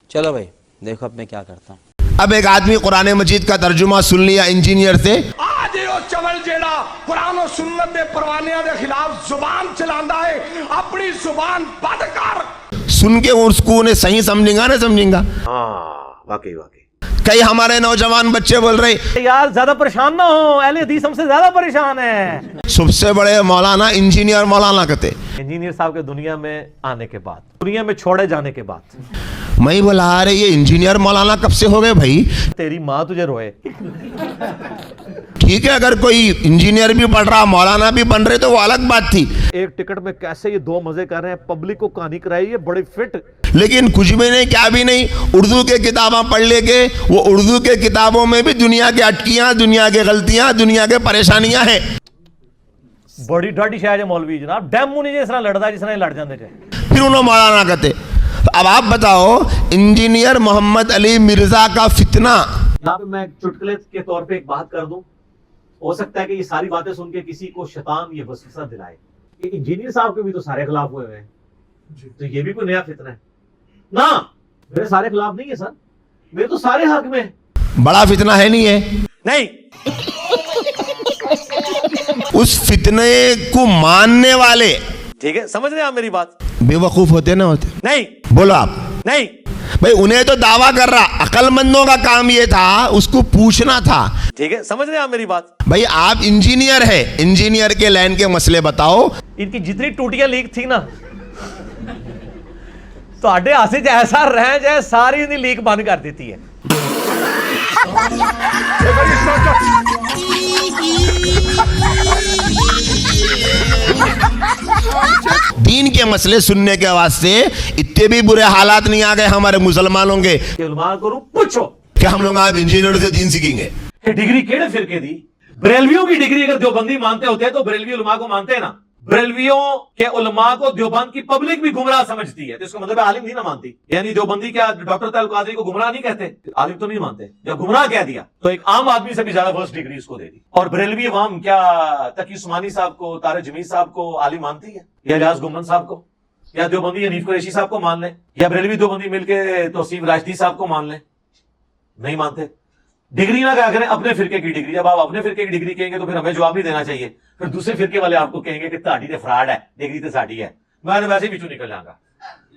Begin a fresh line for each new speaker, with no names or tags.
चलो भाई देखो अब मैं क्या करता हूँ।
अब एक आदमी कुरान मजीद का तर्जुमा सुन लिया इंजीनियर से।
आज यो चवल जेड़ा कुरान और सुन्नत दे परवानियां दे खिलाफ जुबान चलांदा है, अपनी जुबान बंद कर।
सुन के उसको उन्हें सही समझेगा ना समझेगा।
हाँ वाकई वाकई।
कई हमारे नौजवान बच्चे बोल रहे
यार ज्यादा परेशान ना हो, अहले हदीस हमसे ज्यादा परेशान है।
सबसे बड़े मौलाना इंजीनियर मौलाना कहते।
इंजीनियर साहब के दुनिया में आने के बाद, दुनिया में छोड़े जाने के बाद
मैं बोला अरे ये इंजीनियर मौलाना कब से हो गए भाई।
तेरी माँ तुझे रोए।
ठीक है अगर कोई इंजीनियर भी पढ़ रहा मौलाना भी बन रहे तो वो अलग बात थी,
एक टिकट में कैसे ये दो मजे कर रहे हैं, पब्लिक को कहानी कराई है बड़े फिट।
लेकिन कुछ भी नहीं क्या भी नहीं, उर्दू के किताबें पढ़ लेके वो उर्दू के किताबों में भी दुनिया की अटकियां, दुनिया की गलतियां, दुनिया के परेशानियां हैं।
बड़ी ढाडी शायद मौलवी जनाब डैमू नहीं जिस तरह लड़ता जिस तरह लड़ जाते थे,
फिर उन्होंने मौलाना कहते। अब आप बताओ इंजीनियर मोहम्मद अली मिर्जा का फितना।
यहाँ पे मैं चुटकुले के तौर पे एक बात कर दूं, हो सकता है कि ये सारी बातें सुन के किसी को शैतान ये वसवसा दिलाए कि इंजीनियर साहब के भी तो सारे खिलाफ हुए हैं, तो ये भी कोई नया फितना है ना। मेरे सारे खिलाफ नहीं है सर, मेरे तो सारे हक में है।
बड़ा फितना है नहीं है?
नहीं
उस फितने को मानने वाले
ठीक है, समझ रहे हैं आप मेरी बात?
बेवकूफ होते ना होते?
नहीं
बोलो आप।
नहीं
भाई उन्हें तो दावा कर रहा, अकलमंदों का काम ये था उसको पूछना था।
ठीक है, समझ रहे हैं आप मेरी बात?
भाई आप इंजीनियर है, इंजीनियर के लाइन के मसले बताओ।
इनकी जितनी टूटियां लीक थी ना, तो आडे हासिल ऐसा रह जाए सारी इन्हें लीक बंद कर देती है।
दीन के मसले सुनने के वास्ते इतने भी बुरे हालात नहीं आ गए हमारे मुसलमानों के
उलमा को पूछो
कि हम लोग आज इंजीनियर से दीन सीखेंगे।
डिग्री केड़े फिरके दी? बरेलवियों की डिग्री अगर देवबंदी मानते होते तो बरेलवी उलमा को मानते हैं ना। बरेलवियों के उलमा को देवबंद की पब्लिक भी गुमराह समझती है, तो इसका मतलब आलिम नहीं ना मानती। यानी देवबंदी क्या डॉक्टर तैयब कादरी को गुमराह नहीं कहते? आलिम तो नहीं मानते। जब गुमराह कह दिया तो एक आम आदमी से भी ज्यादा फर्स्ट डिग्री इसको दे दी। और बरेलवी अवाम क्या तकी उस्मानी साहब को, तारे जमीर साहब को आलिम मानती है, या रियाज गुम्मन साहब को, या देवबंदी हनीफ कुरैशी साहब को मान ले, या बरेलवी देवबंदी मिलके तौसीफ राशदी साहब को मान ले? नहीं मानते। डिग्री ना क्या करें, अपने फिरके की डिग्री। जब आप अपने फिरके की डिग्री कहेंगे तो फिर हमें जवाब नहीं देना चाहिए, फिर दूसरे फिरके वाले आपको कहेंगे कि ताड़ी ते फ्रॉड है, डिग्री तो साड़ी है। मैं वैसे ही बिचू निकल जाऊंगा।